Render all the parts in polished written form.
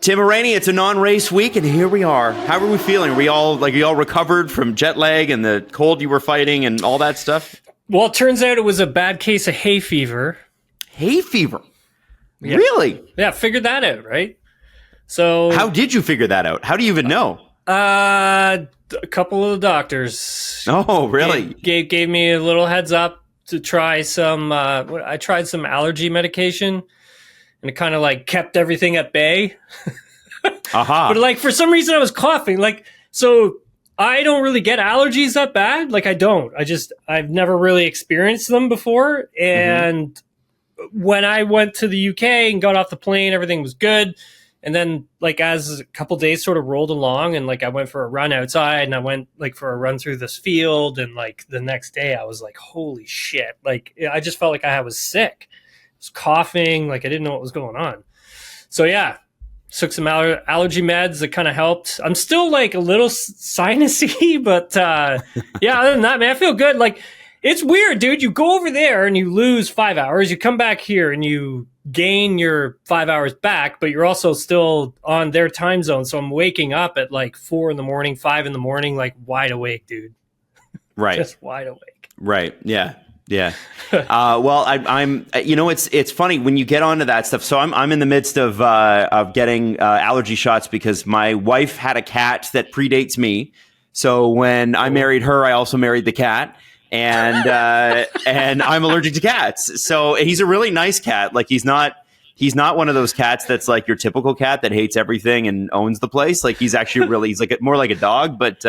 Tim Rainey, it's a non-race week, and here we are. How are we feeling? Are you all recovered from jet lag and the cold you were fighting and all that stuff? Well, it turns out it was a bad case of hay fever. Hay fever? Yeah. Really? Yeah, figured that out, right? So how did you figure that out? How do you even know? A couple of the doctors. Oh, really? Gave me a little heads up to try some. I tried some allergy medication, and it kind of like kept everything at bay. Aha! But like for some reason, I was coughing. So I don't really get allergies that bad. I don't. I've never really experienced them before. And when I went to the UK and got off the plane, everything was good. And then as a couple days sort of rolled along and I went for a run outside and I went for a run through this field. And the next day I was like, holy shit. I just felt like I was sick. I was coughing. I didn't know what was going on. So yeah. Took some allergy meds that kind of helped. I'm still a little sinusy, but yeah, other than that, man, I feel good. It's weird, dude. You go over there and you lose 5 hours. You come back here and you gain your 5 hours back, but you're also still on their time zone. So I'm waking up at 4 a.m, 5 a.m, wide awake, dude. Right. Just wide awake. Right. Yeah. Yeah. Well, I'm. It's funny when you get onto that stuff. So I'm in the midst of getting allergy shots because my wife had a cat that predates me. So when I married her, I also married the cat, and I'm allergic to cats. So he's a really nice cat. He's not one of those cats that's your typical cat that hates everything and owns the place. He's actually really more like a dog. But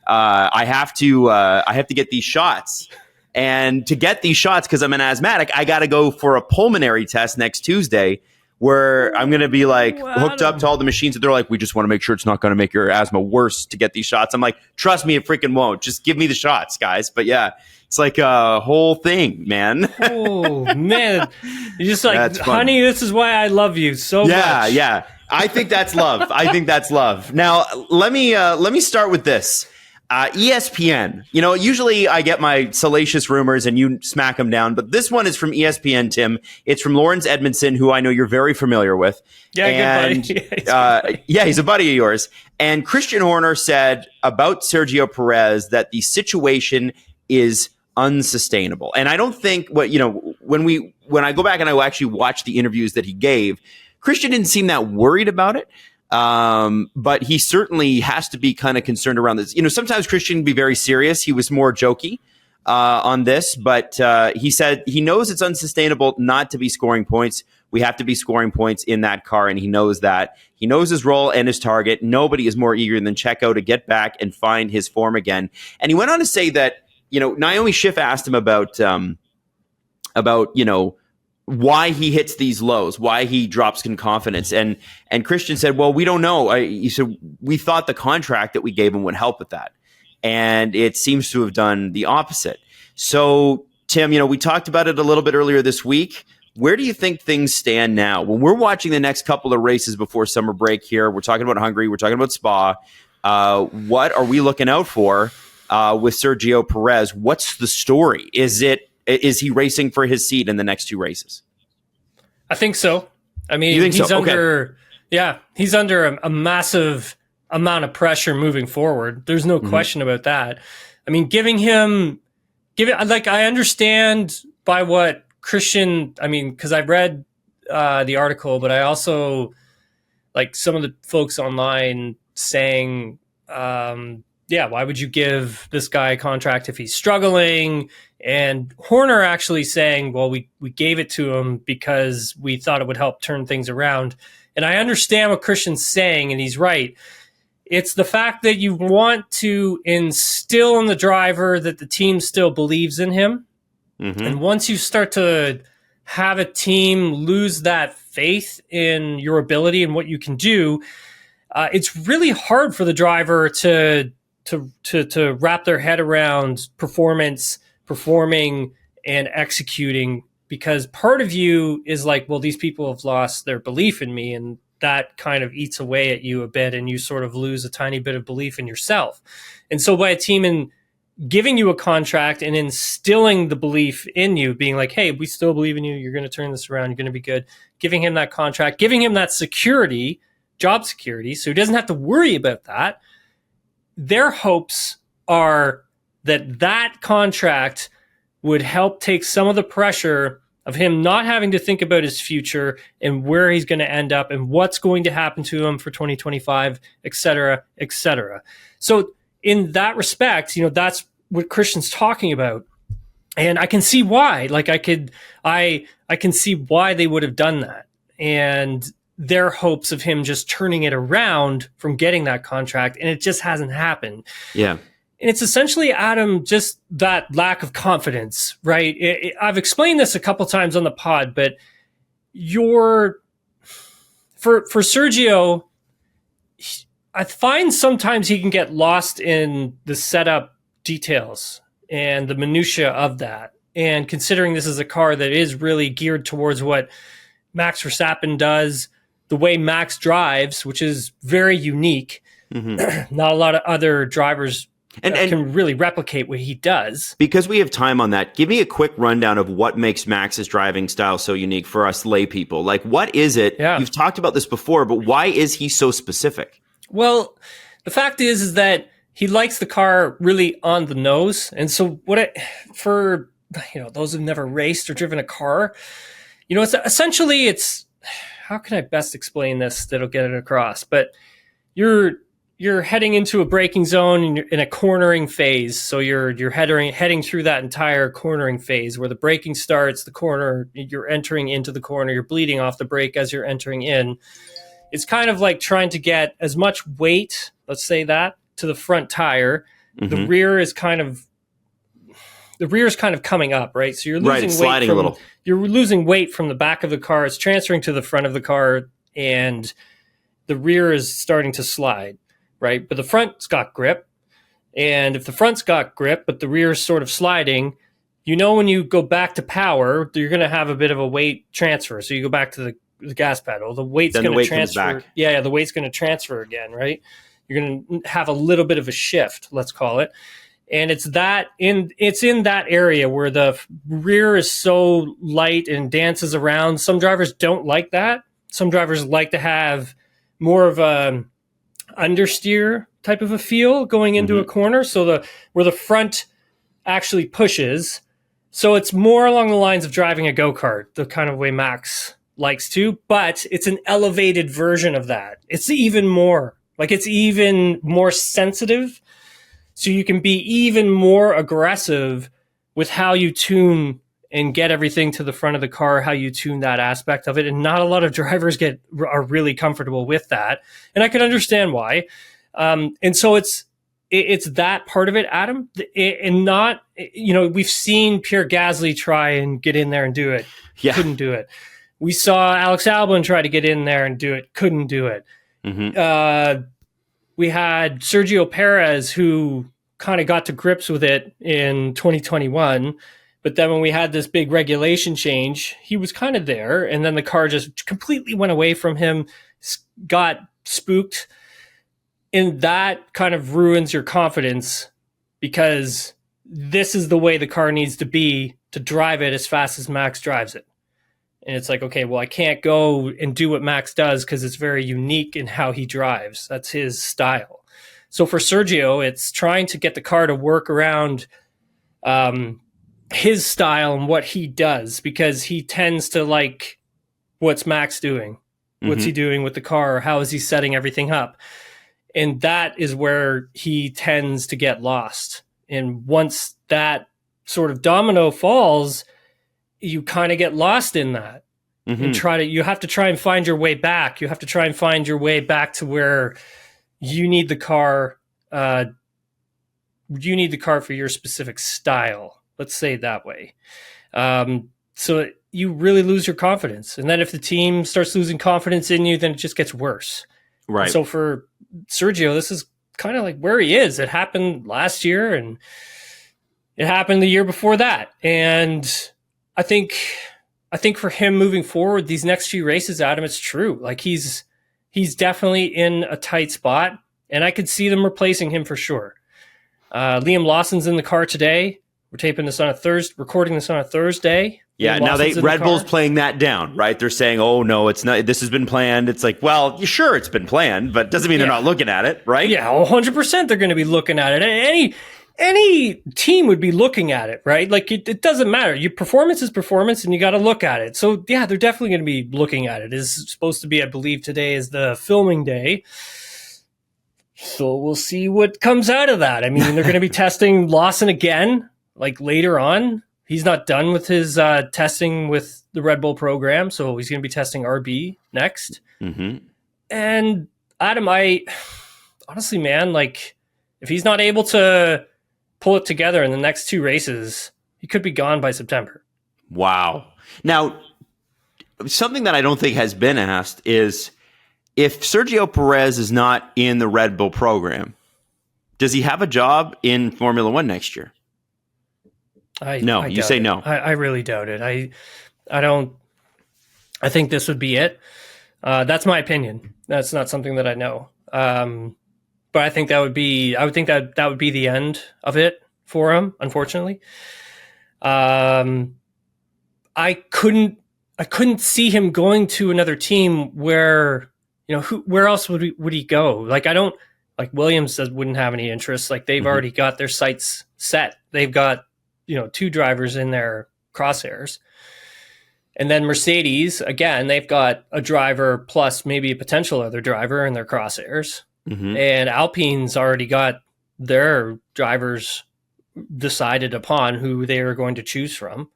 I have to get these shots. And to get these shots, because I'm an asthmatic, I got to go for a pulmonary test next Tuesday where I'm going to be hooked up to all the machines. And they're like, we just want to make sure it's not going to make your asthma worse to get these shots. I'm like, trust me, it freaking won't. Just give me the shots, guys. But yeah, it's a whole thing, man. Oh, man. You're just honey, this is why I love you so much. Yeah. I think that's love. Now, let me start with this. ESPN, usually I get my salacious rumors and you smack them down, but this one is from ESPN, Tim. It's from Lawrence Edmondson, who I know you're very familiar with. Yeah, good buddy. He's a buddy of yours. And Christian Horner said about Sergio Perez that the situation is unsustainable. And I don't think when I go back and I actually watch the interviews that he gave, Christian didn't seem that worried about it. But he certainly has to be kind of concerned around this. Sometimes Christian can be very serious. He was more jokey on this, but he said he knows it's unsustainable not to be scoring points. We have to be scoring points in that car, and he knows that. He knows his role and his target. Nobody is more eager than Checo to get back and find his form again. And he went on to say that, Naomi Schiff asked him about why he hits these lows, why he drops in confidence. And Christian said, well, we don't know. He said, we thought the contract that we gave him would help with that. And it seems to have done the opposite. So, Tim, we talked about it a little bit earlier this week. Where do you think things stand now? When we're watching the next couple of races before summer break here, we're talking about Hungary, we're talking about Spa. What are we looking out for with Sergio Perez? What's the story? Is he racing for his seat in the next two races? I think so. I mean, he's under a massive amount of pressure moving forward. There's no question about that. I mean, I understand by what Christian, because I read the article, but I also some of the folks online saying, why would you give this guy a contract if he's struggling? And Horner actually saying, well, we gave it to him because we thought it would help turn things around. And I understand what Christian's saying, and he's right. It's the fact that you want to instill in the driver that the team still believes in him. Mm-hmm. And once you start to have a team lose that faith in your ability and what you can do, it's really hard for the driver to wrap their head around performing and executing, because part of you is well, these people have lost their belief in me, and that kind of eats away at you a bit, and you sort of lose a tiny bit of belief in yourself. And so by a team in giving you a contract and instilling the belief in you, being like, hey, we still believe in you, you're going to turn this around, you're going to be good, giving him that contract, giving him that security job security, so he doesn't have to worry about that. Their hopes are that contract would help take some of the pressure of him not having to think about his future and where he's going to end up and what's going to happen to him for 2025, et cetera, et cetera. So in that respect, that's what Christian's talking about. And I can see why. Like I can see why they would have done that. And their hopes of him just turning it around from getting that contract, and it just hasn't happened. Yeah. And it's essentially, Adam, just that lack of confidence, right? I've explained this a couple times on the pod, but for Sergio, I find sometimes he can get lost in the setup details and the minutia of that. And considering this is a car that is really geared towards what Max Verstappen does, the way Max drives, which is very unique. Mm-hmm. Not a lot of other drivers and can really replicate what he does. Because we have time on that, give me a quick rundown of what makes Max's driving style so unique for us lay people. Like, what is it? Yeah. You've talked about this before, but why is he so specific? Well, the fact is that he likes the car really on the nose. And so for those who've never raced or driven a car, it's essentially, how can I best explain this that'll get it across? But you're heading into a braking zone and you're in a cornering phase. So you're heading through that entire cornering phase where the braking starts, the corner, you're entering into the corner, you're bleeding off the brake as you're entering in. It's kind of like trying to get as much weight, let's say that, to the front tire. Mm-hmm. The rear is kind of coming up, right? So you're losing weight sliding a little. You're losing weight from the back of the car. It's transferring to the front of the car, and the rear is starting to slide, right? But the front's got grip. And if the front's got grip, but the rear is sort of sliding, when you go back to power, you're going to have a bit of a weight transfer. So you go back to the gas pedal. The weight's going to transfer. Yeah, the weight's going to transfer again, right? You're going to have a little bit of a shift, let's call it. And it's in that area where the rear is so light and dances around. Some drivers don't like that. Some drivers like to have more of a understeer type of a feel going into a corner. So where the front actually pushes. So it's more along the lines of driving a go-kart, the kind of way Max likes to, but it's an elevated version of that. It's even more sensitive. So you can be even more aggressive with how you tune and get everything to the front of the car, how you tune that aspect of it. And not a lot of drivers are really comfortable with that. And I can understand why. And so it's that part of it, Adam. And not, we've seen Pierre Gasly try and get in there and do it. Yeah. Couldn't do it. We saw Alex Albon try to get in there and do it. Couldn't do it. Mm-hmm. We had Sergio Perez, who kind of got to grips with it in 2021. But then when we had this big regulation change, he was kind of there. And then the car just completely went away from him, got spooked. And that kind of ruins your confidence, because this is the way the car needs to be to drive it as fast as Max drives it. And it's like, okay, well, I can't go and do what Max does because it's very unique in how he drives. That's his style. So for Sergio, it's trying to get the car to work around his style and what he does, because he tends to like, what's Max doing? What's he doing with the car? How is he setting everything up? And that is where he tends to get lost. And once that sort of domino falls, you kind of get lost in that. And you have to try and find your way back. You have to try and find your way back to where you need the car. You need the car for your specific style. Let's say it that way. So you really lose your confidence. And then if the team starts losing confidence in you, then it just gets worse. Right. And so for Sergio, this is kind of like where he is. It happened last year and it happened the year before that. And I think for him moving forward, these next few races, Adam, it's true. Like he's definitely in a tight spot, and I could see them replacing him for sure. Liam Lawson's in the car today. We're recording this on a Thursday. Yeah, now Red Bull's playing that down, right? They're saying, "Oh no, it's not. This has been planned." It's like, well, sure, it's been planned, but doesn't mean they're not looking at it, right? Yeah, 100%. They're going to be looking at it. Any team would be looking at it, right? Like it doesn't matter. Your performance is performance, and you got to look at it. So yeah, they're definitely going to be looking at it. It's supposed to be, I believe, today is the filming day. So we'll see what comes out of that. I mean, they're going to be testing Lawson again, like later on. He's not done with his testing with the Red Bull program, so he's going to be testing RB next. Mm-hmm. And Adam, honestly, man, like if he's not able to pull it together in the next 2 races, he could be gone by September. Wow. Now, something that I don't think has been asked is if Sergio Perez is not in the Red Bull program, does he have a job in Formula One next year? No, you say no. I really doubt it. I don't. I think this would be it. That's my opinion. That's not something that I know. But I think that would be. I would think that would be the end of it for him. Unfortunately, I couldn't see him going to another team where where else would he go? Like Williams wouldn't have any interest. Like they've already got their sights set. They've got 2 drivers in their crosshairs. And then Mercedes, again, they've got a driver plus maybe a potential other driver in their crosshairs. Mm-hmm. And Alpine's already got their drivers decided upon who they are going to choose from.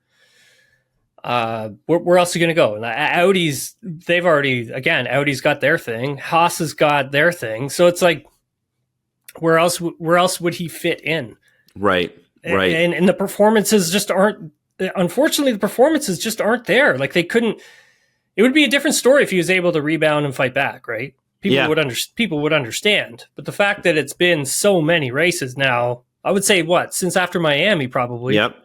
Where else are you going to go? Audi's got their thing. Haas has got their thing. So it's like, where else would he fit in? Right. Right. And the performances just aren't, unfortunately, the performances just aren't there. Like they couldn't, it would be a different story if he was able to rebound and fight back, right? People would understand. But the fact that it's been so many races now, I would say since after Miami probably. Yep.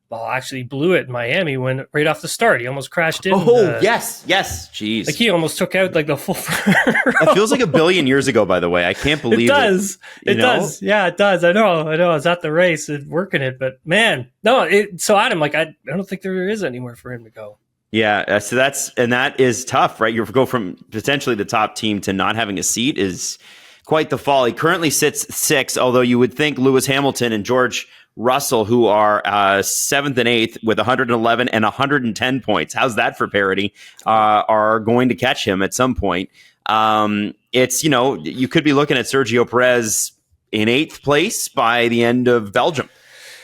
Well, actually blew it in Miami when right off the start. He almost crashed in. Oh, yes. Jeez. Like he almost took out like the full It feels like a billion years ago, by the way. I can't believe it. Does. It does. Yeah, it does. I know. I was at the race and working it, but man, no. So Adam, like I don't think there is anywhere for him to go. Yeah. So that is tough, right? You go from potentially the top team to not having a seat is quite the fall. He currently sits 6th, although you would think Lewis Hamilton and George Russell, who are 7th and 8th with 111 and 110 points. How's that for parity? Are going to catch him at some point. It's, you could be looking at Sergio Perez in 8th place by the end of Belgium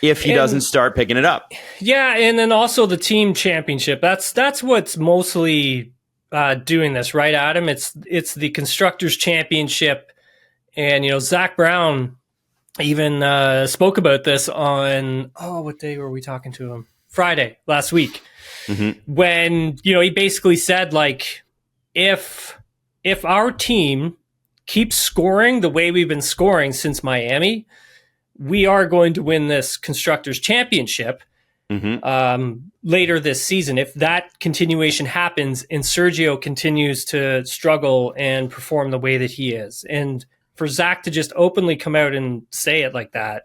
if he doesn't start picking it up. Yeah, and then also the team championship. That's what's mostly doing this, right, Adam? It's the Constructors Championship, and Zach Brown even spoke about this on, what day were we talking to him? Friday last week. Mm-hmm. When, he basically said, like, if our team keeps scoring the way we've been scoring since Miami, we are going to win this Constructors Championship later this season. If that continuation happens and Sergio continues to struggle and perform the way that he is. And for Zach to just openly come out and say it like that,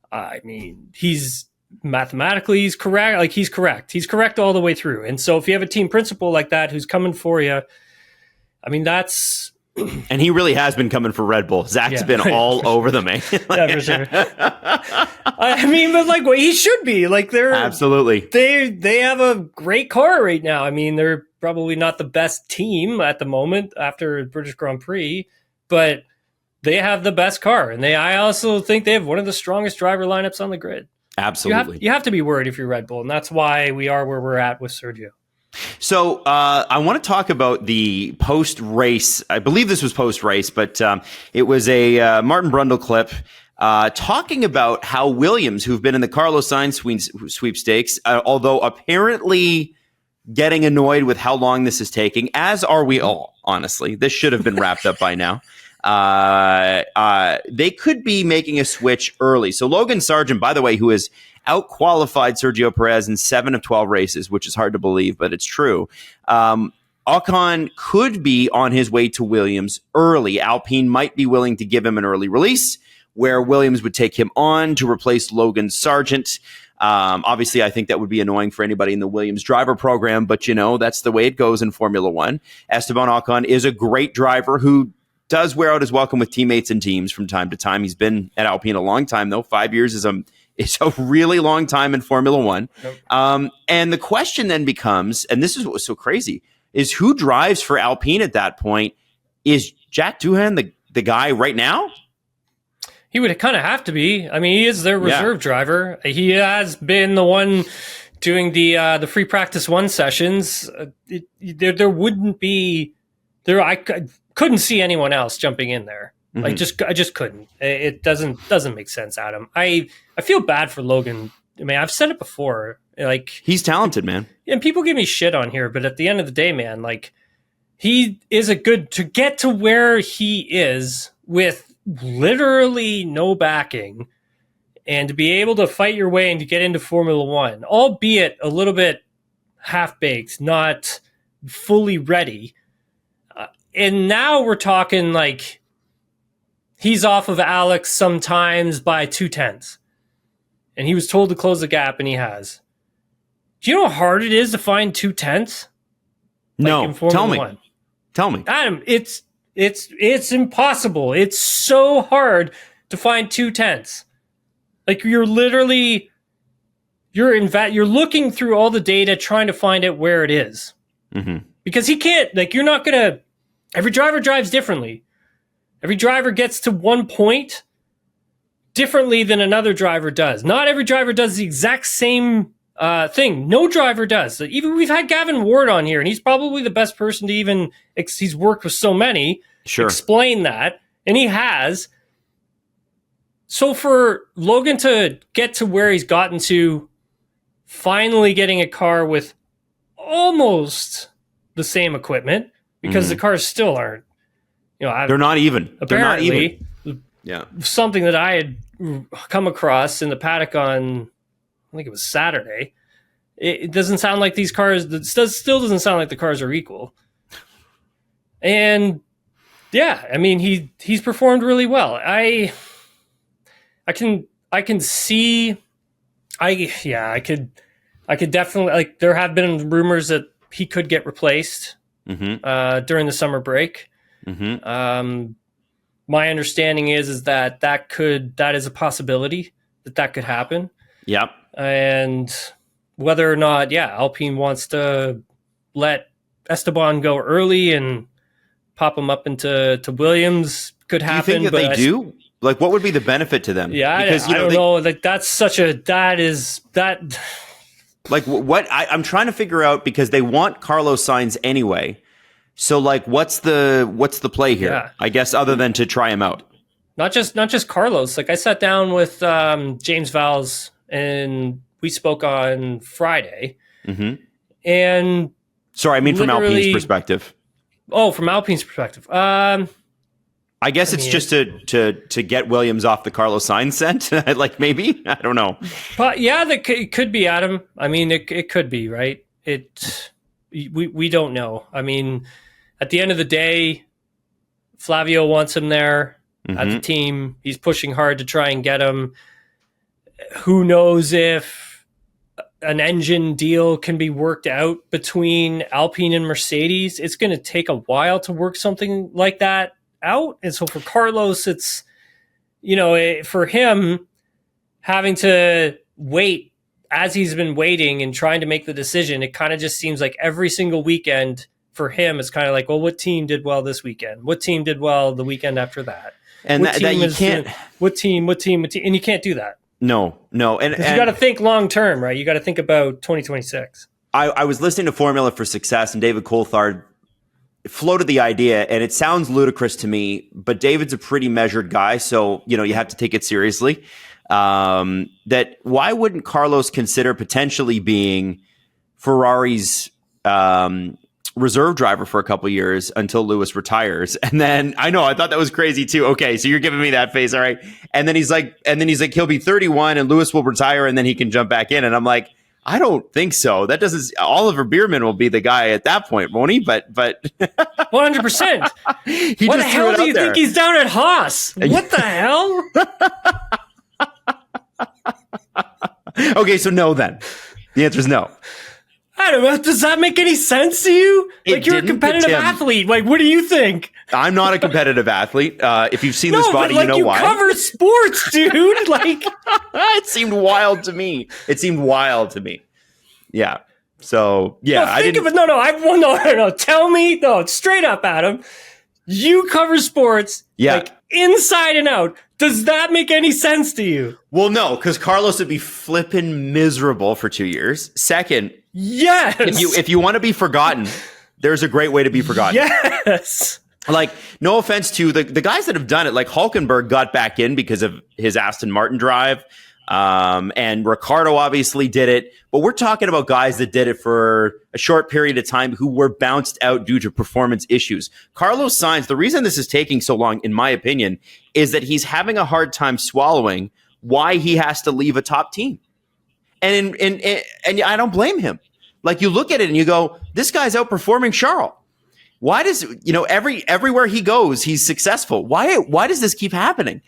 I mean, he's correct. Like he's correct. He's correct all the way through. And so if you have a team principal like that who's coming for you, I mean, that's... And he really has been coming for Red Bull. Zach's been all over them, man. Yeah, for sure. I mean, but like, he should be. Like, absolutely. They have a great car right now. I mean, they're probably not the best team at the moment after British Grand Prix, but they have the best car, and I also think they have one of the strongest driver lineups on the grid. Absolutely. You have to be worried if you're Red Bull, and that's why we are where we're at with Sergio. So I want to talk about the post-race. I believe this was post-race, but it was a Martin Brundle clip talking about how Williams, who've been in the Carlos Sainz sweepstakes, although apparently getting annoyed with how long this is taking, as are we all, honestly. This should have been wrapped up by now. They could be making a switch early. So Logan Sargent, by the way, who has out-qualified Sergio Perez in 7 of 12 races, which is hard to believe, but it's true. Ocon could be on his way to Williams early. Alpine might be willing to give him an early release, where Williams would take him on to replace Logan Sargent. Obviously, I think that would be annoying for anybody in the Williams driver program, but that's the way it goes in Formula One. Esteban Ocon is a great driver who does wear out his welcome with teammates and teams from time to time. He's been at Alpine a long time, though. 5 years is a really long time in Formula One. Yep. And the question then becomes, and this is what was so crazy, is who drives for Alpine at that point? Is Jack Doohan the guy right now? He would kind of have to be. I mean, he is their reserve driver. He has been the one doing the free practice 1 sessions. There wouldn't be there. I couldn't see anyone else jumping in there. Mm-hmm. I just couldn't. It doesn't make sense, Adam. I feel bad for Logan. I mean, I've said it before. Like, he's talented, man. And people give me shit on here, but at the end of the day, man, like, he is to get to where he is with literally no backing, and to be able to fight your way and to get into Formula One, albeit a little bit half-baked, not fully ready. And now we're talking like he's off of Alex sometimes by 0.2. And he was told to close the gap, and he has. Do you know how hard it is to find 0.2? No, tell me. Adam, it's impossible. It's so hard to find 0.2. Like, you're looking through all the data trying to find out where it is. Mm-hmm. Because he can't, like, you're not going to, every driver drives differently. Every driver gets to one point differently than another driver does. Not every driver does the exact same thing. No driver does. Even we've had Gavin Ward on here, and he's probably the best person to even, he's worked with so many, explain that, and he has. So for Logan to get to where he's gotten to, finally getting a car with almost the same equipment, because the cars still aren't, they're not even. Apparently, something that I had come across in the paddock on, I think it was Saturday. It doesn't sound like these cars, still doesn't sound like the cars are equal. And yeah, I mean, he's performed really well. I can see, I could definitely, like, there have been rumors that he could get replaced during the summer break. Mm-hmm. My understanding is that is a possibility that could happen. Yep. And whether or not, Alpine wants to let Esteban go early and pop him up into Williams could happen. Do you think that they do? Like, what would be the benefit to them? Yeah, because, I don't know. Like, like, what I'm trying to figure out, because they want Carlos Sainz anyway. So, like, what's the play here? Yeah. I guess other than to try him out. Not just Carlos. Like, I sat down with James Valls, and we spoke on Friday. Mm-hmm. And sorry, I mean from Alpine's perspective. Oh, from Alpine's perspective. I guess it's just to get Williams off the Carlos Sainz scent. Like, maybe, I don't know. But yeah, it could be, Adam. I mean, it could be, right? We don't know. I mean, at the end of the day, Flavio wants him there at the team. He's pushing hard to try and get him. Who knows if an engine deal can be worked out between Alpine and Mercedes? It's going to take a while to work something like that out. And so for Carlos, it's, for him having to wait as he's been waiting and trying to make the decision, it kind of just seems like every single weekend for him is kind of like, well, what team did well this weekend? What team did well the weekend after that? And that you can't. What team? And you can't do that. No. And you got to think long term, right? You got to think about 2026. I was listening to Formula for Success, and David Coulthard floated the idea, and it sounds ludicrous to me, but David's a pretty measured guy, so you have to take it seriously. That why wouldn't Carlos consider potentially being Ferrari's reserve driver for a couple of years until Lewis retires? And then I thought that was crazy too. Okay, so you're giving me that face, all right? And then he's like, he'll be 31 and Lewis will retire, and then he can jump back in. And I'm like, I don't think so. That doesn't. Oliver Bierman will be the guy at that point, won't he? But 100%. he What the just threw hell it do out you there. think he's down at Haas? What the hell? Okay, so no. Then the answer is no. I don't know. Does that make any sense to you? It You're a didn't, competitive Tim. athlete. Like, what do you think? I'm not a competitive athlete. If you've seen No, this body, but like you know why. cover sports, dude. Like, It seemed wild to me. Yeah. So yeah, no, I think didn't. of it. No. Tell me, no, straight up, Adam. You cover sports, Yeah. like inside and out. Does that make any sense to you? Well, no, because Carlos would be flipping miserable for 2 years. Second, Yes. if you want to be forgotten, there's a great way to be forgotten. Yes. Like, no offense to the guys that have done it, like Hulkenberg got back in because of his Aston Martin drive. And Ricardo obviously did it, but we're talking about guys that did it for a short period of time who were bounced out due to performance issues. Carlos Sainz, the reason this is taking so long, in my opinion, is that he's having a hard time swallowing why he has to leave a top team. And I don't blame him. Like, you look at it and you go, this guy's outperforming Charles. Why does, everywhere he goes, he's successful. Why does this keep happening?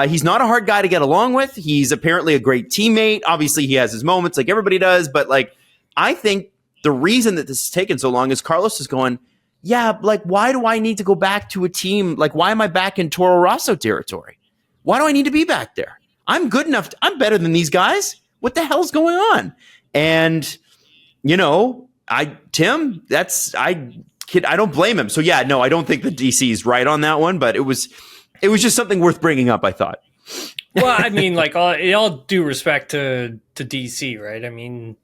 He's not a hard guy to get along with. He's apparently a great teammate. Obviously, he has his moments like everybody does. But, like, I think the reason that this has taken so long is Carlos is going, yeah, like, why do I need to go back to a team? Like, why am I back in Toro Rosso territory? Why do I need to be back there? I'm good enough. I'm better than these guys. What the hell's going on? And, Tim, I don't blame him. So, yeah, no, I don't think the DC is right on that one. But it was just something worth bringing up, I thought. Well, I mean, like, all due respect to DC, right? I mean,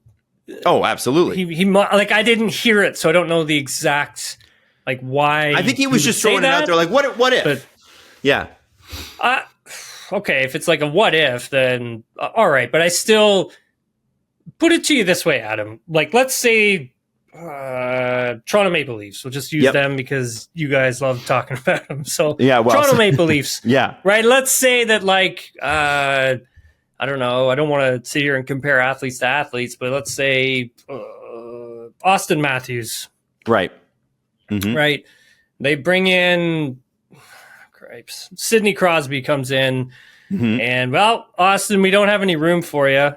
oh, absolutely. he like, I didn't hear it, so I don't know the exact, like, why. I think he was just throwing it out there, like, what if? But, yeah. Okay, if it's like a what if, then all right. But I still put it to you this way, Adam. Like, let's say Toronto Maple Leafs. We'll just use them because you guys love talking about them. So yeah, well, Toronto Maple Leafs. Yeah. Right. Let's say that, like, I don't know. I don't want to sit here and compare athletes to athletes, but let's say Austin Matthews. Right. Mm-hmm. Right. They bring in Sidney Crosby comes in, and, well, Austin, we don't have any room for you,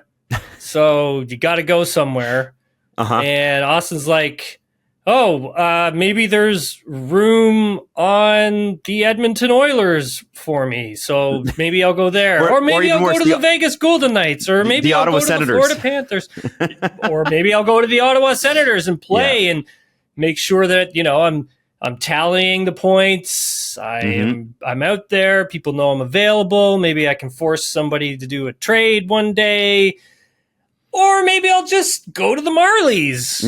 so you got to go somewhere. And Austin's like, maybe there's room on the Edmonton Oilers for me, so maybe I'll go there. or maybe I'll go to the Vegas Golden Knights, or maybe I'll go to the Florida Panthers, or maybe I'll go to the Ottawa Senators and play and make sure that, I'm tallying the points. I'm out there. People know I'm available. Maybe I can force somebody to do a trade one day. Or maybe I'll just go to the Marlies.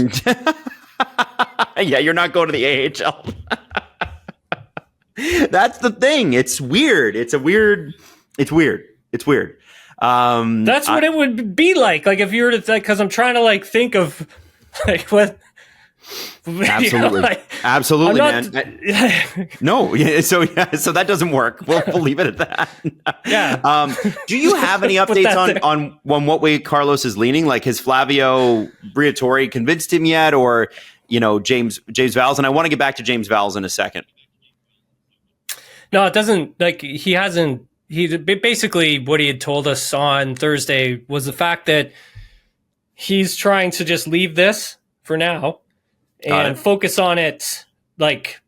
Yeah, you're not going to the AHL. That's the thing. It's weird. It's weird. That's what it would be like. Like, if you were to, because I'm trying to, like, think of, like, what. Absolutely, absolutely, man. No, so that doesn't work. We'll leave it at that. Yeah. Do you have any updates on what way Carlos is leaning? Like, has Flavio Briatore convinced him yet, or James Vals? And I want to get back to James Vals in a second. No, it doesn't. Like, he hasn't. He basically, what he had told us on Thursday was the fact that he's trying to just leave this for now and focus on it, like,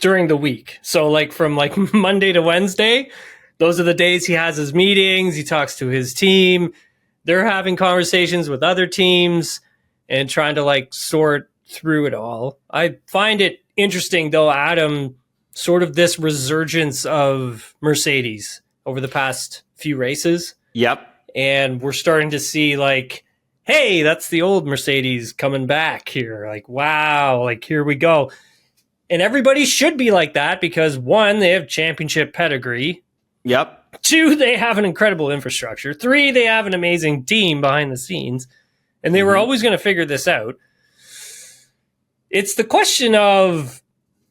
during the week. So, like, from, like, Monday to Wednesday, those are the days he has his meetings. He talks to his team. They're having conversations with other teams and trying to, like, sort through it all. I find it interesting, though, Adam, sort of this resurgence of Mercedes over the past few races. Yep. And we're starting to see, like, hey, that's the old Mercedes coming back here. Like, wow, like, here we go. And everybody should be like that because, one, they have championship pedigree. Yep. 2, they have an incredible infrastructure. 3, they have an amazing team behind the scenes. And they were always going to figure this out. It's the question of,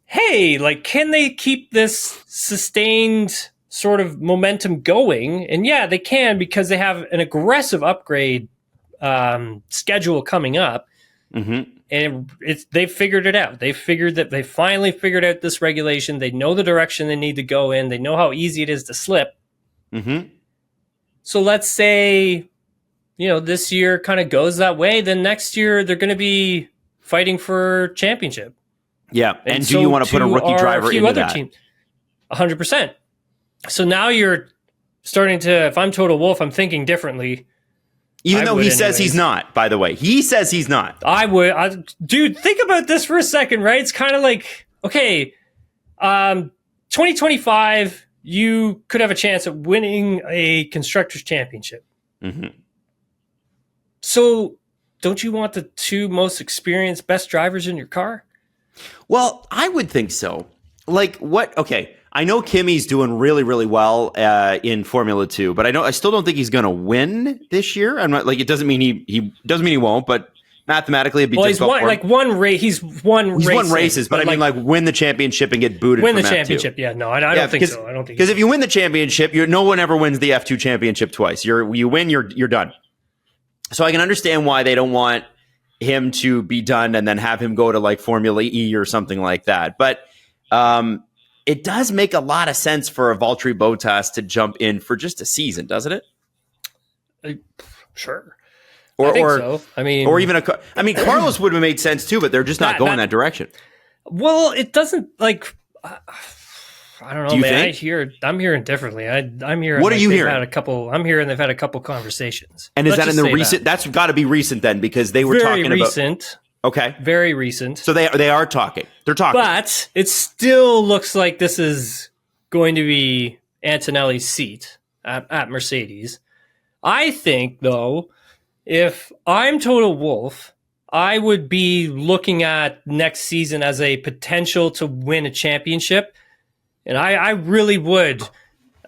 hey, like, can they keep this sustained sort of momentum going? And yeah, they can, because they have an aggressive upgrade schedule coming up. And they've figured it out. They finally figured out this regulation. They know the direction they need to go in. They know how easy it is to slip. So let's say, this year kind of goes that way. Then next year they're going to be fighting for championship. Yeah. And do you want to put a rookie driver into that? 100%. So now you're starting to, if I'm Total Wolff, I'm thinking differently. Even though he says he's not, by the way. He says he's not. Dude, think about this for a second, right? It's kind of like, okay, 2025, you could have a chance at winning a Constructors' Championship. So don't you want the two most experienced, best drivers in your car? Well, I would think so. Like, what? Okay, I know Kimi's doing really, really well in Formula 2, but I still don't think he's going to win this year. I'm not like it doesn't mean he doesn't mean he won't, but mathematically it'd be difficult for him. Like one race. He's won races, but I mean like win the championship and get booted. Win the championship, yeah. No, I don't think so. I don't think because if you win the championship, no one ever wins the F2 championship twice. You win, you're done. So I can understand why they don't want him to be done and then have him go to like Formula E or something like that. But it does make a lot of sense for a Valtteri Bottas to jump in for just a season, doesn't it? Sure. I think so. Or even Carlos would have made sense too, but they're just not going that direction. Well, it doesn't like. I don't know, man. Think? I'm hearing differently. I'm hearing. What are you hearing? I'm hearing they've had a couple conversations. And is that in the recent? That's got to be recent then, because they were talking about recent. Okay, very recent. So they are talking. They're talking, but it still looks like this is going to be Antonelli's seat at Mercedes. I think, though, if I'm Total Wolff, I would be looking at next season as a potential to win a championship. And I really would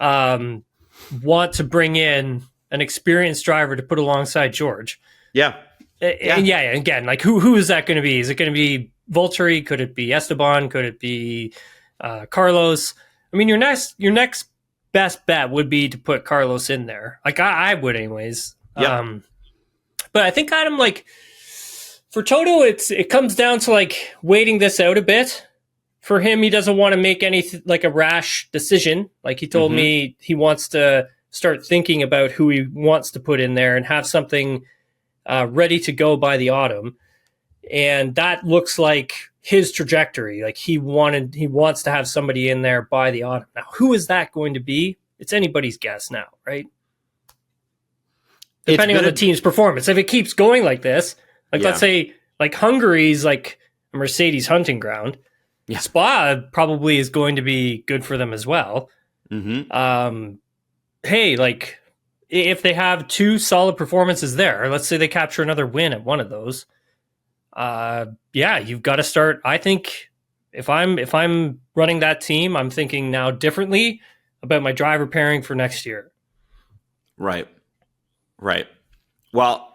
want to bring in an experienced driver to put alongside George. Yeah. And again, like who is that going to be? Is it going to be Valtteri? Could it be Esteban? Could it be Carlos? I mean, your next best bet would be to put Carlos in there. Like I would anyways. Yeah. But I think Adam, like for Toto, it comes down to like waiting this out a bit. For him, he doesn't want to make a rash decision. Like he told me he wants to start thinking about who he wants to put in there and have something ready to go by the autumn. And that looks like his trajectory. Like he wants to have somebody in there by the autumn. Now, who is that going to be? It's anybody's guess now, right? Depending on the team's performance. If it keeps going like this, let's say like Hungary's like a Mercedes hunting ground. Yeah. Spa probably is going to be good for them as well. Hey, like if they have two solid performances there, let's say they capture another win at one of those. You've got to start. I think if I'm running that team, I'm thinking now differently about my driver pairing for next year. Right. Well,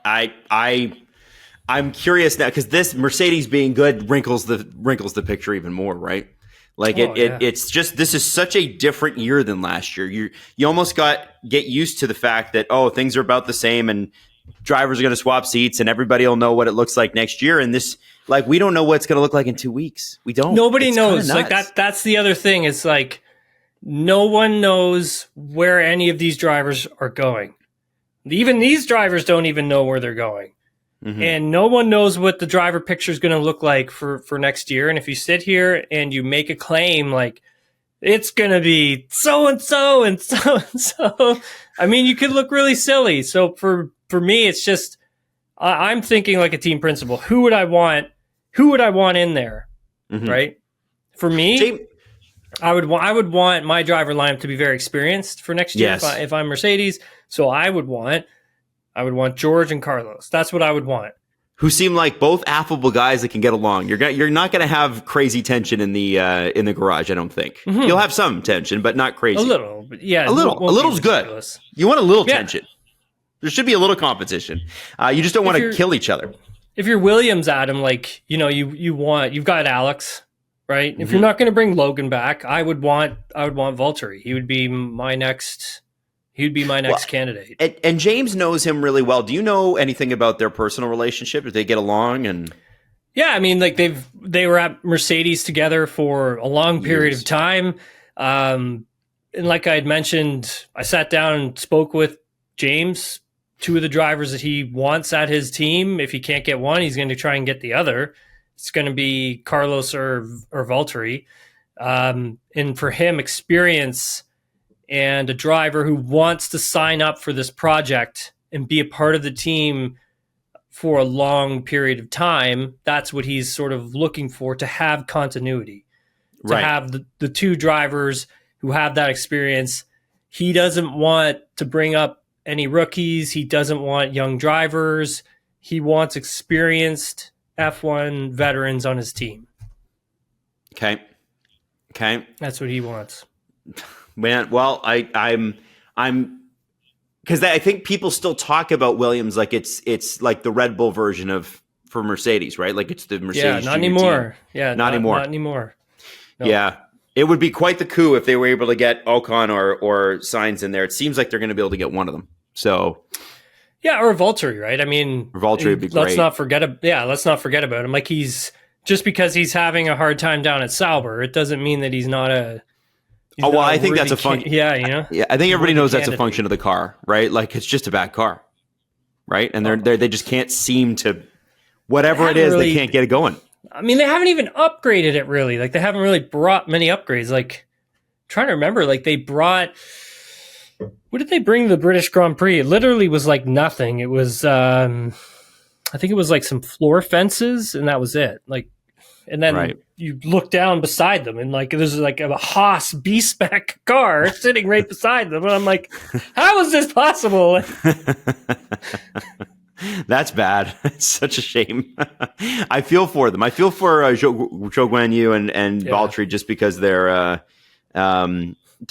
I'm curious now because this Mercedes being good wrinkles the picture even more, right? Like it's just, this is such a different year than last year. You almost get used to the fact that things are about the same and drivers are going to swap seats and everybody will know what it looks like next year. And this, like, we don't know what it's going to look like in 2 weeks. We don't. Nobody knows. Like that's the other thing. It's like no one knows where any of these drivers are going. Even these drivers don't even know where they're going. And no one knows what the driver picture is going to look like for next year. And if you sit here and you make a claim like it's going to be so-and-so and so-and-so, I mean, you could look really silly. So for me, it's just, I'm thinking like a team principal. Who would I want in there? Right? For me, I would want my driver lineup to be very experienced for next year. Yes. If I'm Mercedes. So I would want George and Carlos. That's what I would want. Who seem like both affable guys that can get along. You're not going to have crazy tension in the garage, I don't think. You'll have some tension, but not crazy. A little, but yeah. A little's good. You want a little tension. There should be a little competition. You just don't want to kill each other. If you're Williams, Adam, like you've got Alex, right? If you're not going to bring Logan back, I would want Valtteri. He would be my next He'd be my next candidate. And James knows him really well. Do you know anything about their personal relationship? Did they get along? And yeah, I mean, like they were at Mercedes together for a long period of time. And like I had mentioned, I sat down and spoke with James, two of the drivers that he wants at his team. If he can't get one, he's going to try and get the other. It's going to be Carlos or Valtteri. And for him, experience and a driver who wants to sign up for this project and be a part of the team for a long period of time, that's what he's sort of looking for, to have continuity, to have the two drivers who have that experience. He doesn't want to bring up any rookies. He doesn't want young drivers. He wants experienced F1 veterans on his team. Okay. That's what he wants. Man, well, I'm because I think people still talk about Williams like it's like the Red Bull version for Mercedes, right? Like it's the Mercedes. Yeah, not anymore. Team. Yeah, not anymore. Not anymore. No. Yeah, it would be quite the coup if they were able to get Ocon or Sainz in there. It seems like they're going to be able to get one of them. So, yeah, or Valtteri, right? I mean, Valtteri would be great. Let's not forget about him. Like just because he's having a hard time down at Sauber, it doesn't mean that he's not a. I think that's a function. Yeah, you know. Yeah, I think everybody knows that's a function of the car, right? Like it's just a bad car, right? And they just can't seem to, whatever it is, they can't get it going. I mean, they haven't even upgraded it really. Like they haven't really brought many upgrades. Like I'm trying to remember, like they brought. What did they bring to the British Grand Prix? It literally was like nothing. It was, I think it was like some floor fences, and that was it. Like, and then you look down beside them, and like there's like a Haas B-spec car sitting right beside them, and I'm like, how is this possible? That's bad. It's such a shame. I feel for them. I feel for Zhou Guanyu and Valtteri just because they're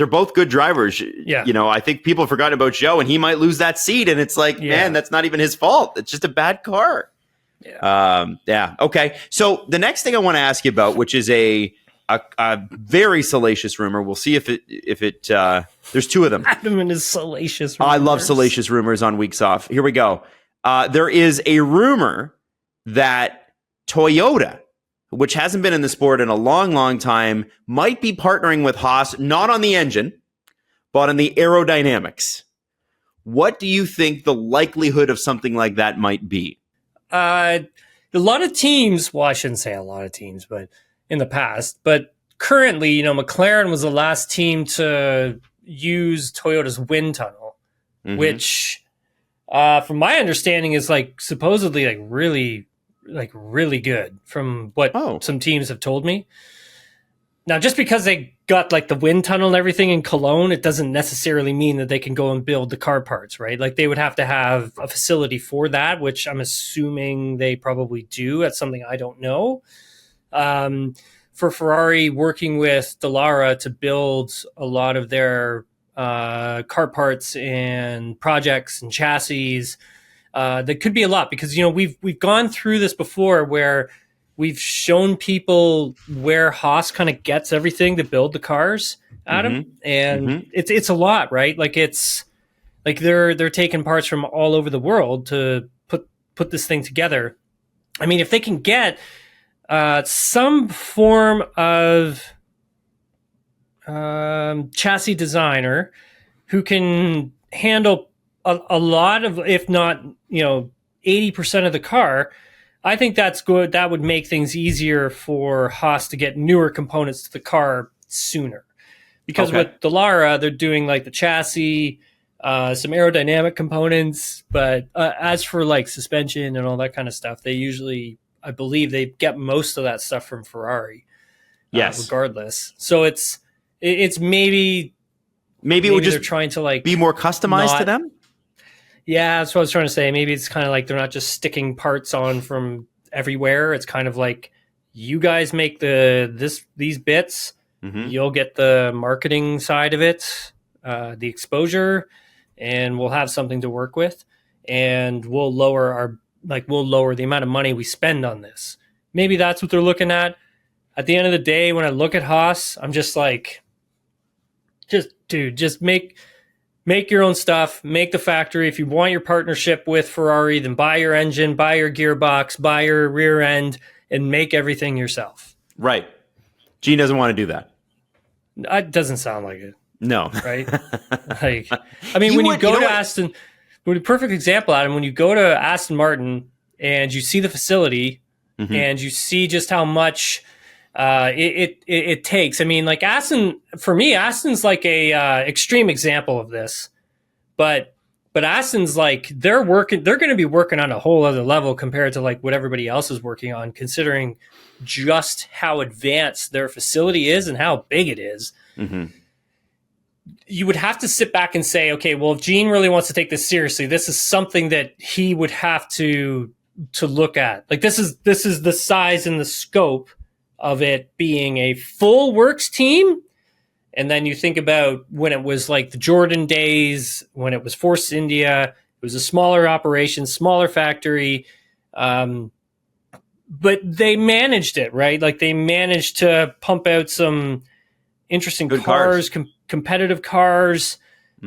both good drivers. Yeah. You know, I think people have forgotten about Zhou, and he might lose that seat, and it's like, man, that's not even his fault. It's just a bad car. Yeah. Okay. So the next thing I want to ask you about, which is a very salacious rumor. We'll see if it there's two of them. Adam and his salacious rumors. I love salacious rumors on Weeks Off. Here we go. There is a rumor that Toyota, which hasn't been in the sport in a long, long time, might be partnering with Haas, not on the engine, but on the aerodynamics. What do you think the likelihood of something like that might be? A lot of teams, well, I shouldn't say a lot of teams, but in the past, but currently, you know, McLaren was the last team to use Toyota's wind tunnel, which, from my understanding, is like supposedly like really good from what some teams have told me. Now, just because they got like the wind tunnel and everything in Cologne, it doesn't necessarily mean that they can go and build the car parts, right? Like they would have to have a facility for that, which I'm assuming they probably do. That's something I don't know. For Ferrari, working with Dallara to build a lot of their car parts and projects and chassis, that could be a lot because, you know, we've gone through this before where we've shown people where Haas kind of gets everything to build the cars, Adam, and it's a lot, right? Like it's like they're taking parts from all over the world to put this thing together. I mean, if they can get some form of chassis designer who can handle a lot of, if not, you know, 80% of the car, I think that's good. That would make things easier for Haas to get newer components to the car sooner. Because with Dallara, they're doing like the chassis, some aerodynamic components, but as for like suspension and all that kind of stuff, they usually, I believe, they get most of that stuff from Ferrari. Yes, regardless. So it's maybe it would just they're trying to like be more customized to them. Yeah, that's what I was trying to say. Maybe it's kind of like they're not just sticking parts on from everywhere. It's kind of like you guys make these bits. You'll get the marketing side of it, the exposure, and we'll have something to work with. And we'll lower the amount of money we spend on this. Maybe that's what they're looking at. At the end of the day, when I look at Haas, I'm just like, just make make your own stuff, make the factory. If you want your partnership with Ferrari, then buy your engine, buy your gearbox, buy your rear end, and make everything yourself. Right. Gene doesn't want to do that. It doesn't sound like it. No. Right? Like, I mean, when you go to Aston, perfect example, Adam, when you go to Aston Martin and you see the facility and you see just how much it takes. I mean, like Aston, for me, Aston's like a extreme example of this, but Aston's like, they're going to be working on a whole other level compared to like what everybody else is working on, considering just how advanced their facility is and how big it is. You would have to sit back and say, okay, well, if Gene really wants to take this seriously, this is something that he would have to look at. Like this is the size and the scope of it being a full works team. And then you think about when it was like the Jordan days, when it was Force India, it was a smaller operation, smaller factory. But they managed it, right? Like they managed to pump out some interesting good cars. Competitive cars.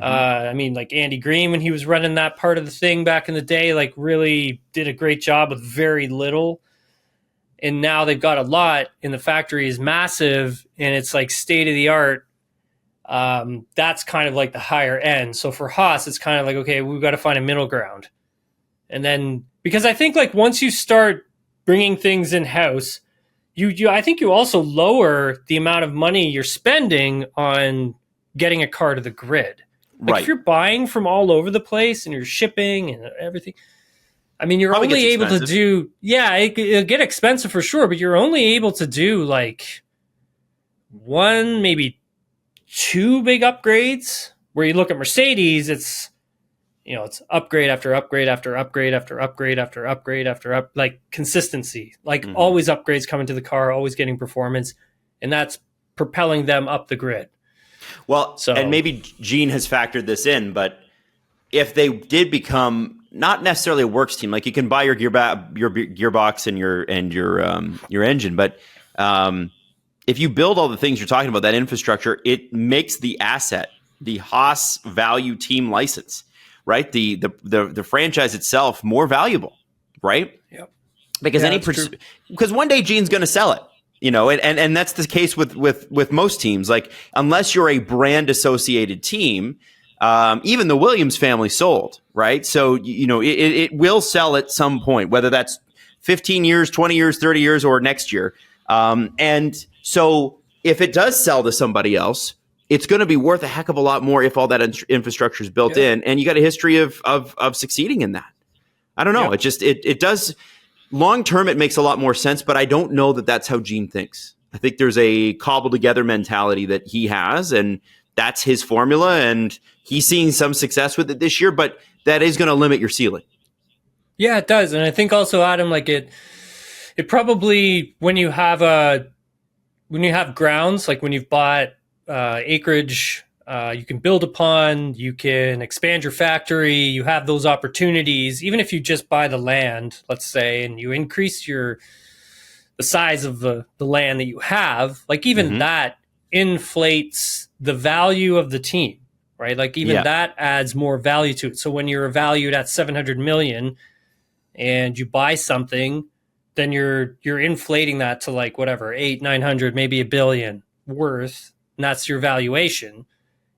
I mean, like Andy Green, when he was running that part of the thing back in the day, like really did a great job with very little. And now they've got a lot, and the factory is massive, and it's like state of the art. That's kind of like the higher end. So for Haas, it's kind of like, okay, we've got to find a middle ground. And then, because I think like once you start bringing things in house, I think you also lower the amount of money you're spending on getting a car to the grid. Like Right. If you're buying from all over the place and you're shipping and everything, I mean, you're Probably only gets able to expensive. it'll get expensive for sure, but you're only able to do like one, maybe two big upgrades. Where you look at Mercedes, it's upgrade after upgrade after upgrade after upgrade after upgrade after like consistency, like always upgrades coming to the car, always getting performance, and that's propelling them up the grid. Well, and maybe Gene has factored this in, but if they did become not necessarily a works team, like you can buy your gearbox and your engine, but if you build all the things you're talking about, that infrastructure, it makes the asset, the Haas value team license, right? The franchise itself more valuable, right? Yep. Because because one day Gene's going to sell it. And that's the case with most teams. Like, unless you're a brand associated team, even the Williams family sold, right? So, it will sell at some point, whether that's 15 years, 20 years, 30 years, or next year. And so if it does sell to somebody else, it's going to be worth a heck of a lot more if all that infrastructure is built in, and you got a history of succeeding in that. I don't know. Yeah. It just, it does. Long term, it makes a lot more sense, but I don't know that that's how Gene thinks. I think there's a cobbled together mentality that he has, and that's his formula, and he's seeing some success with it this year, but that is going to limit your ceiling. Yeah, it does. And I think also, Adam, like it probably, when you have grounds, like when you've bought acreage, you can build upon, you can expand your factory, you have those opportunities. Even if you just buy the land, let's say, and you increase the size of the land that you have, like even that inflates the value of the team, right? Like even that adds more value to it. So when you're valued at 700 million and you buy something, then you're inflating that to like whatever, 800-900, maybe $1 billion worth, and that's your valuation.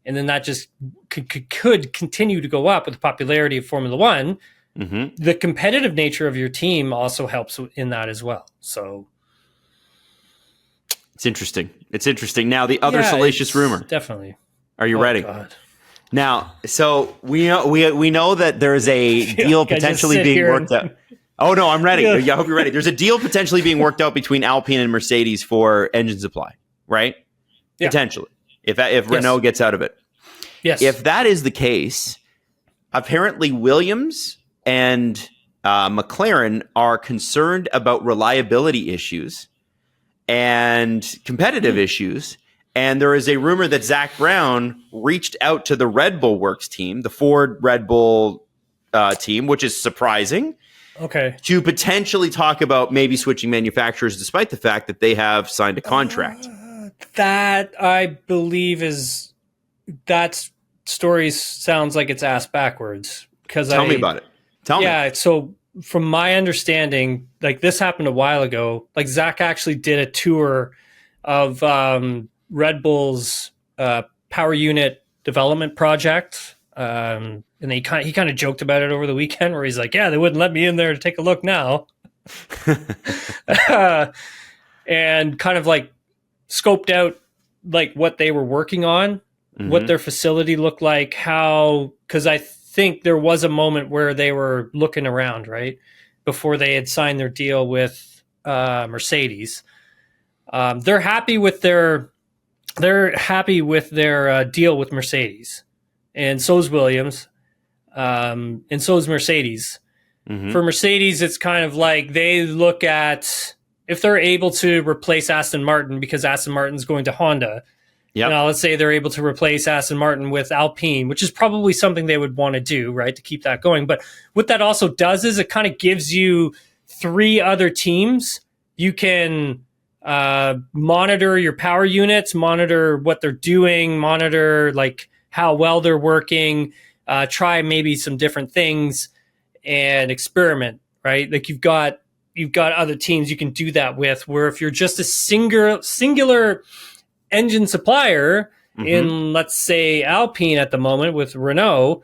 And then that just could continue to go up with the popularity of Formula One. The competitive nature of your team also helps in that as well. So it's interesting. Now, the other salacious rumor. Definitely. Are you ready? God. Now, so we know that there's a deal potentially being worked out. Oh no, I'm ready. I hope you're ready. There's a deal potentially being worked out between Alpine and Mercedes for engine supply, right? Yeah. Potentially. If Renault gets out of it. Yes. If that is the case, apparently Williams and McLaren are concerned about reliability issues and competitive issues. And there is a rumor that Zach Brown reached out to the Red Bull Works team, the Ford Red Bull team, which is surprising. Okay. To potentially talk about maybe switching manufacturers, despite the fact that they have signed a contract. That I believe that's story sounds like it's asked backwards. Tell me about it. Tell me. Yeah, so from my understanding, like this happened a while ago. Like Zach actually did a tour of Red Bull's power unit development project. And he kind of joked about it over the weekend where he's like, yeah, they wouldn't let me in there to take a look now. And kind of like scoped out like what they were working on, what their facility looked like, because I think there was a moment where they were looking around, right, before they had signed their deal with Mercedes. They're happy with their deal with Mercedes, and so is Williams, and so is Mercedes. For Mercedes, it's kind of like they look at if they're able to replace Aston Martin, because Aston Martin's going to Honda. Yep. Now, let's say they're able to replace Aston Martin with Alpine, which is probably something they would want to do, right, to keep that going. But what that also does is it kind of gives you 3 other teams. You can monitor your power units, monitor what they're doing, monitor like how well they're working, try maybe some different things and experiment, right? Like you've got other teams you can do that with, where if you're just a singular engine supplier in, let's say, Alpine at the moment with Renault,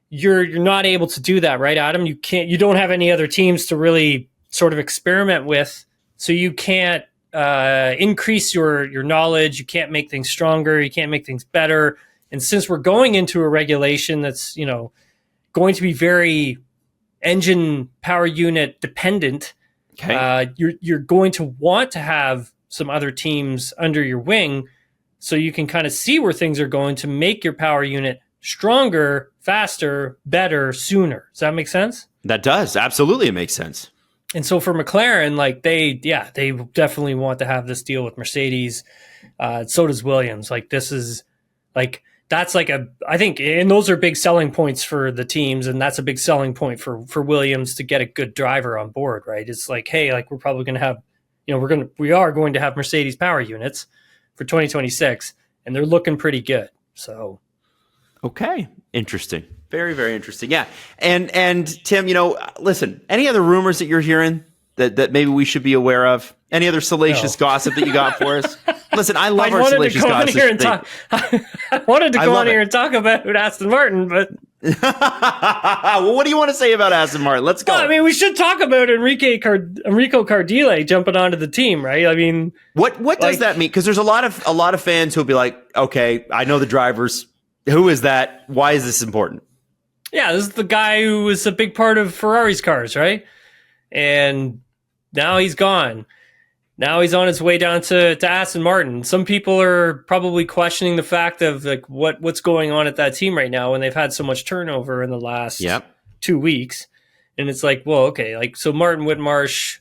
you're not able to do that, right, Adam? You don't have any other teams to really sort of experiment with, so you can't increase your knowledge, you can't make things stronger, you can't make things better. And since we're going into a regulation that's, going to be very engine power unit dependent, you're going to want to have some other teams under your wing so you can kind of see where things are going to make your power unit stronger, faster, better, sooner. Does that make sense? That does. Absolutely. It makes sense. And so for McLaren, like they definitely want to have this deal with Mercedes. So does Williams. Like this is like, that's like I think, and those are big selling points for the teams. And that's a big selling point for Williams to get a good driver on board, right? It's like, hey, like we're probably going to have, we are going to have Mercedes power units for 2026, and they're looking pretty good. So, okay, interesting, very, very interesting. Yeah, and Tim, listen, any other rumors that you're hearing that maybe we should be aware of? Any other salacious gossip that you got for us? Listen, I love our salacious gossip. I wanted to go on here and talk about Aston Martin, but well, what do you want to say about Aston Martin? Let's go. Well, I mean, we should talk about Enrico Cardile jumping onto the team, right? I mean, what does that mean? Because there's a lot of fans who'll be like, okay, I know the drivers. Who is that? Why is this important? Yeah, this is the guy who was a big part of Ferrari's cars, right? And now he's gone. Now he's on his way down to Aston Martin. Some people are probably questioning the fact of like what's going on at that team right now when they've had so much turnover in the last 2 weeks. And it's like, well, okay, like so Martin Whitmarsh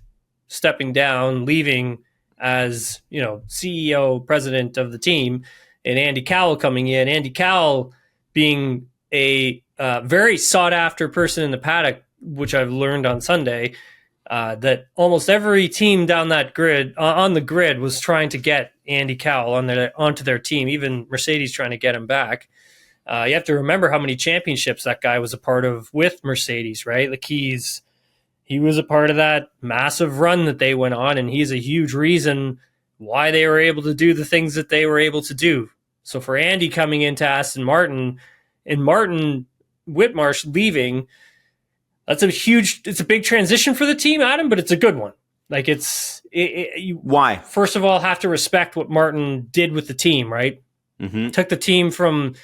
stepping down, leaving as, CEO, president of the team, and Andy Cowell coming in. Andy Cowell being a very sought after person in the paddock, which I've learned on Sunday. That almost every team down that grid, on the grid, was trying to get Andy Cowell onto their team, even Mercedes trying to get him back. You have to remember how many championships that guy was a part of with Mercedes, right? Like he was a part of that massive run that they went on, and he's a huge reason why they were able to do the things that they were able to do. So for Andy coming into Aston Martin and Martin Whitmarsh leaving, it's a big transition for the team, Adam, but it's a good one. Like why? First of all, have to respect what Martin did with the team, right? Mm-hmm. Took the team from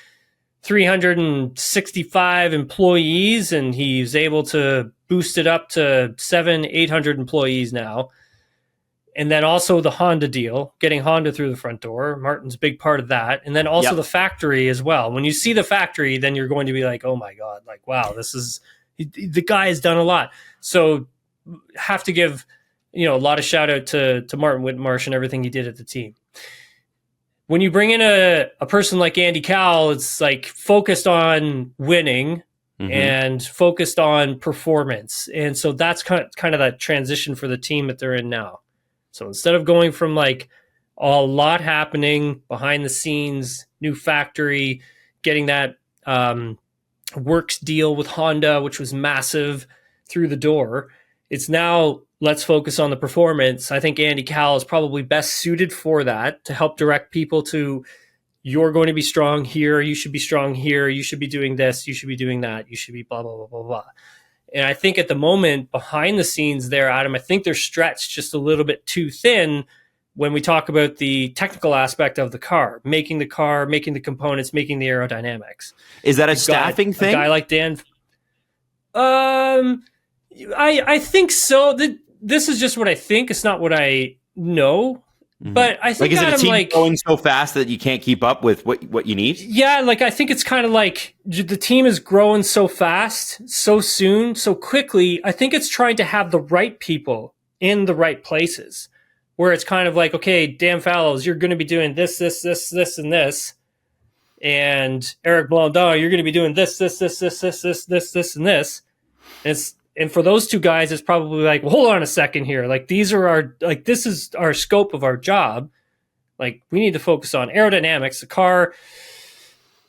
365 employees, and he's able to boost it up to 700-800 employees now. And then also the Honda deal, getting Honda through the front door. Martin's a big part of that. And then also the factory as well. When you see the factory, then you're going to be like, oh my God, like, wow, the guy has done a lot. So have to give, a lot of shout out to Martin Whitmarsh and everything he did at the team. When you bring in a person like Andy Cowell, it's like focused on winning and focused on performance. And so that's kind of that transition for the team that they're in now. So instead of going from like a lot happening behind the scenes, new factory, getting that works deal with Honda, which was massive through the door. It's now, let's focus on the performance. I think Andy Cowell is probably best suited for that, to help direct people to, you're going to be strong here, you should be strong here, you should be doing this, you should be doing that, you should be blah, blah, blah, blah, blah. And I think at the moment, behind the scenes there, Adam, I think they're stretched just a little bit too thin when we talk about the technical aspect of the car, making the components, making the aerodynamics. Is that a staffing thing? A guy like Dan. I think so. This is just what I think. It's not what I know. Mm-hmm. But I think, is it a team going so fast that you can't keep up with what you need? Yeah, I think it's kind of like the team is growing so fast, so soon, so quickly. I think it's trying to have the right people in the right places, where it's kind of like, okay, Dan Fallows, you're going to be doing this, this, this, this, and this. And Eric Blondin, you're going to be doing this, this, this, this, this, this, this, this, and this. And for those two guys, it's probably like, well, hold on a second here. These are this is our scope of our job. We need to focus on aerodynamics, the car.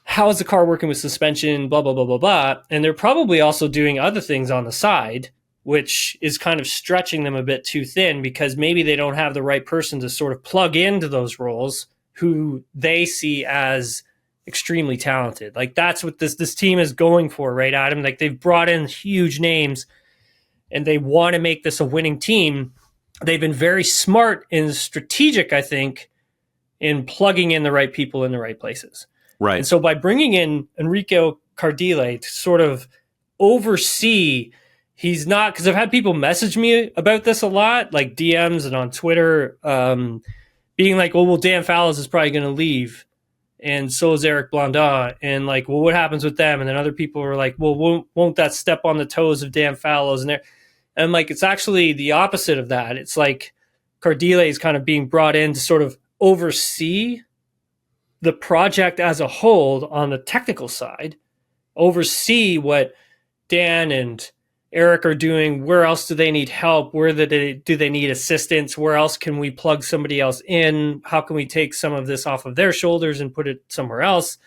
How is the car working with suspension? Blah, blah, blah, blah, blah. And they're probably also doing other things on the side, which is kind of stretching them a bit too thin, because maybe they don't have the right person to sort of plug into those roles who they see as extremely talented. That's what this team is going for, right, Adam? They've brought in huge names and they want to make this a winning team. They've been very smart and strategic, I think, in plugging in the right people in the right places. Right. And so by bringing in Enrico Cardile to sort of oversee, he's not, because I've had people message me about this a lot, DMs and on Twitter, being like, well, Dan Fallows is probably going to leave. And so is Eric Blondin. And well, what happens with them? And then other people are like, well, won't that step on the toes of Dan Fallows? And I'm like, it's actually the opposite of that. It's Cardile is kind of being brought in to sort of oversee the project as a whole on the technical side, oversee what Dan and Eric are doing. Where else do they need help? Where do they need assistance? Where else can we plug somebody else in? How can we take some of this off of their shoulders and put it somewhere else?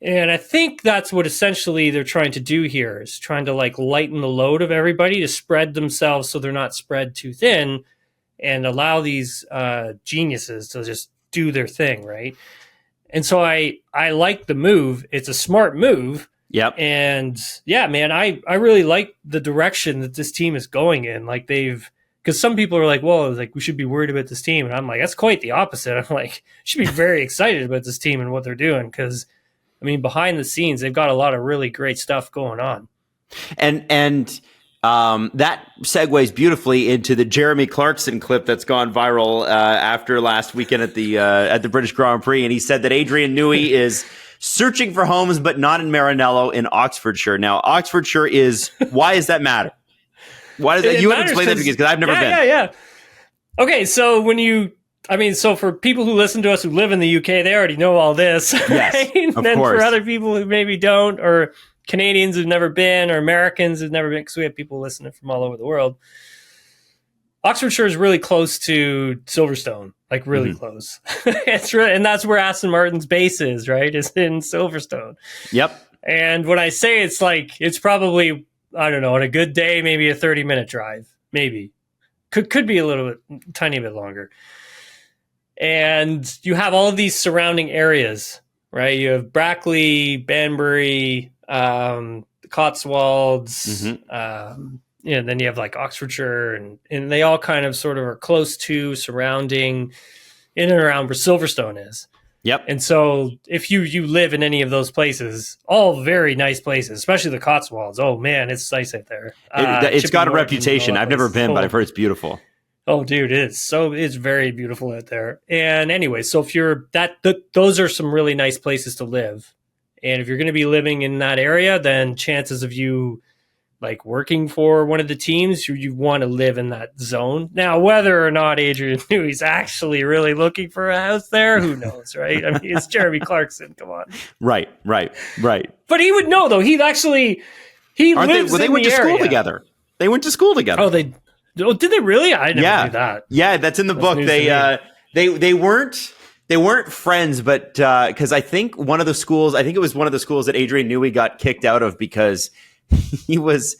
And I think that's what essentially they're trying to do here, is trying to lighten the load of everybody to spread themselves so they're not spread too thin, and allow these geniuses to just do their thing, right? And so I like the move. It's a smart move. Yep. And yeah, man, I really like the direction that this team is going in. Because some people are like, well, we should be worried about this team. And I'm like, that's quite the opposite. I'm like, you should be very excited about this team and what they're doing. Because, behind the scenes, they've got a lot of really great stuff going on. And that segues beautifully into the Jeremy Clarkson clip that's gone viral after last weekend at the British Grand Prix. And he said that Adrien Newey is searching for homes, but not in Maranello, in Oxfordshire. Now, Oxfordshire why does that matter? Why does that? You would explain that because I've never been. Yeah. Okay, so so for people who listen to us who live in the UK, they already know all this. Yes, right? of then course. For other people who maybe don't, or Canadians who've never been, or Americans who've never been, because we have people listening from all over the world, Oxfordshire is really close to Silverstone, really close. It's really, and that's where Aston Martin's base is, right? It's in Silverstone. Yep. And when I say it's probably, I don't know, on a good day, maybe a 30-minute drive, maybe. Could be a little bit, tiny bit longer. And you have all of these surrounding areas, right? You have Brackley, Banbury, the Cotswolds, then you have Oxfordshire, and they all kind of sort of are close to, surrounding, in and around where Silverstone is. Yep. And so if you live in any of those places, all very nice places, especially the Cotswolds. Oh man, it's nice out there. It's got a reputation. I've never been, but I've heard it's beautiful. Oh, dude, it's very beautiful out there. And anyway, so if you're those are some really nice places to live. And if you're going to be living in that area, then chances of you working for one of the teams, you want to live in that zone. Now, whether or not Adrian Newey's actually really looking for a house there, who knows, right? It's Jeremy Clarkson. Come on. Right. But he would know, though. He lives in the area. They went to school together. They went to school together. Oh, did they really? I never knew that. Yeah, that's in the book. They they weren't friends, but because I think it was one of the schools that Adrien Newey got kicked out of because it was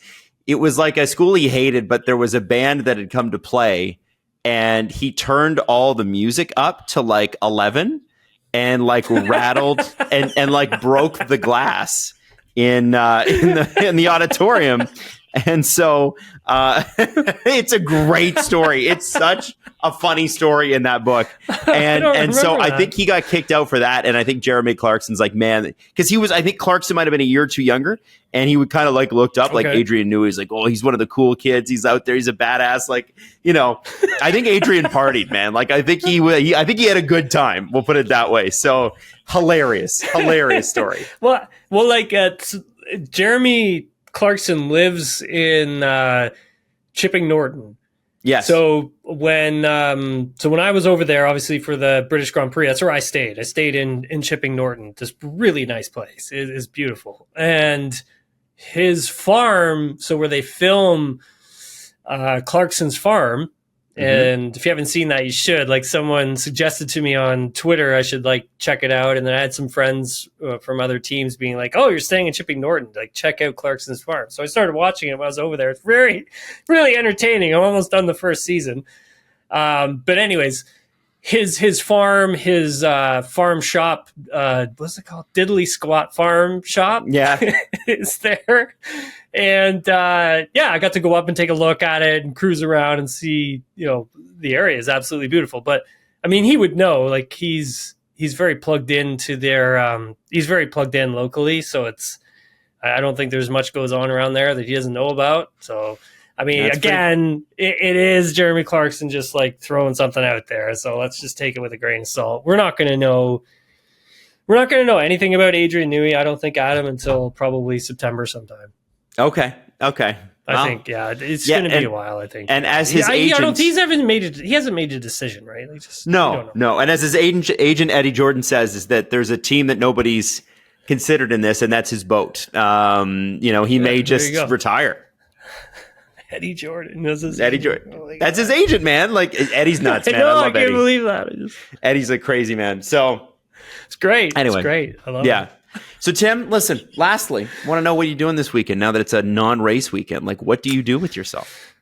like a school he hated, but there was a band that had come to play and he turned all the music up to like 11 and like rattled and like broke the glass in the auditorium. And so it's a great story. It's such a funny story in that book. And so I think he got kicked out for that. And I think Jeremy Clarkson's like, man, because I think Clarkson might have been a year or two younger. And he would kind of like looked up like Adrien Newey. He's like, oh, he's one of the cool kids. He's out there. He's a badass. Like, I think Adrien partied, man. Like, I think he had a good time. We'll put it that way. So hilarious story. well, like Jeremy Clarkson lives in Chipping Norton. Yes. So when I was over there, obviously for the British Grand Prix, that's where I stayed. I stayed in Chipping Norton, this really nice place. It is beautiful. And his farm, so where they film Clarkson's farm, and if you haven't seen that, you should. Like, someone suggested to me on Twitter, I should like check it out. And then I had some friends from other teams being like, "Oh, you're staying in Chipping Norton. Like, check out Clarkson's farm." So I started watching it when I was over there. It's very, really entertaining. I'm almost done the first season. But anyways, his farm, his farm shop, what's it called? Diddly Squat Farm Shop. Yeah, is there. And I got to go up and take a look at it and cruise around and see, the area is absolutely beautiful. But I mean, he would know, like, he's very plugged into he's very plugged in locally. So I don't think there's much goes on around there that he doesn't know about. So, I mean, it is Jeremy Clarkson just like throwing something out there. So let's just take it with a grain of salt. We're not going to know anything about Adrien Newey, I don't think, Adam, until probably September sometime. Okay. I think, it's going to be a while, I think. And as his agent, he hasn't made a decision, right? Like, no. And as his agent Eddie Jordan says, is that there's a team that nobody's considered in this, and that's his boat. He may just retire. Eddie Jordan is his Eddie agent. Jordan. That's his agent, man. Like, Eddie's nuts, man. I love can't Eddie. Believe that. Eddie's a crazy man. So it's great. Anyway, it's great. I love it. So, Tim, listen, lastly, want to know what you're doing this weekend now that it's a non-race weekend. Like, what do you do with yourself?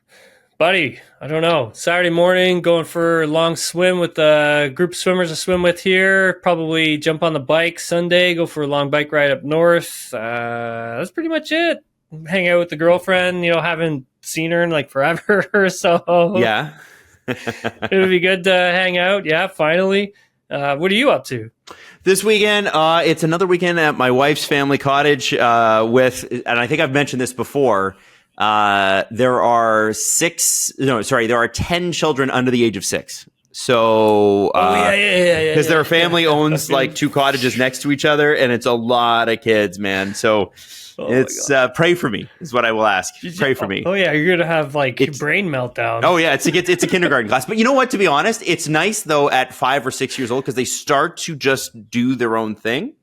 Buddy, I don't know. Saturday morning, going for a long swim with the group of swimmers I swim with here. Probably jump on the bike Sunday, go for a long bike ride up north. That's pretty much it. Hang out with the girlfriend, haven't seen her in like forever or so. Yeah. It would be good to hang out. Yeah, finally. What are you up to? This weekend, it's another weekend at my wife's family cottage and I think I've mentioned this before, there are 10 children under the age of 6. So, because their family owns like 2 cottages next to each other, and it's a lot of kids, man. So it's pray for me is what I will ask. Pray for me. Oh yeah, you're gonna have like brain meltdown. Oh yeah, it's a kindergarten class. But you know what? To be honest, it's nice though at 5 or 6 years old because they start to just do their own thing.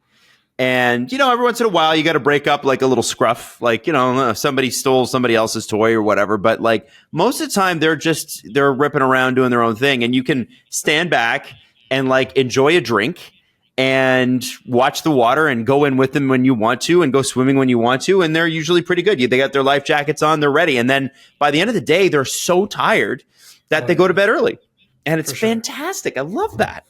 And every once in a while you got to break up like a little scruff, like somebody stole somebody else's toy or whatever. But like most of the time they're ripping around doing their own thing, and you can stand back and like enjoy a drink and watch the water and go in with them when you want to and go swimming when you want to. And they're usually pretty good. They got their life jackets on, they're ready. And then by the end of the day, they're so tired that they go to bed early. And it's fantastic. I love that.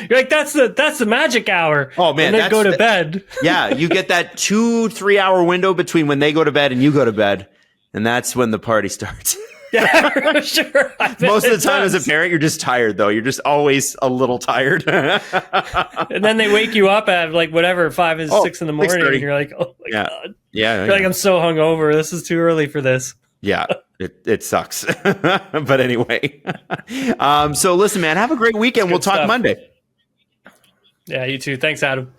You're like, that's the magic hour. Oh man, and then go to bed. Yeah, you get that 2-3 hour window between when they go to bed and you go to bed, and that's when the party starts. Yeah, for sure. Most of the time as a parent, you're just tired though. You're just always a little tired. And then they wake you up at like whatever 5 or 6 in the morning, and you're like, oh my god. Yeah. You're like, I'm so hungover. This is too early for this. Yeah, it sucks. But anyway, so listen, man, have a great weekend. We'll talk Monday. Yeah, you too. Thanks, Adam.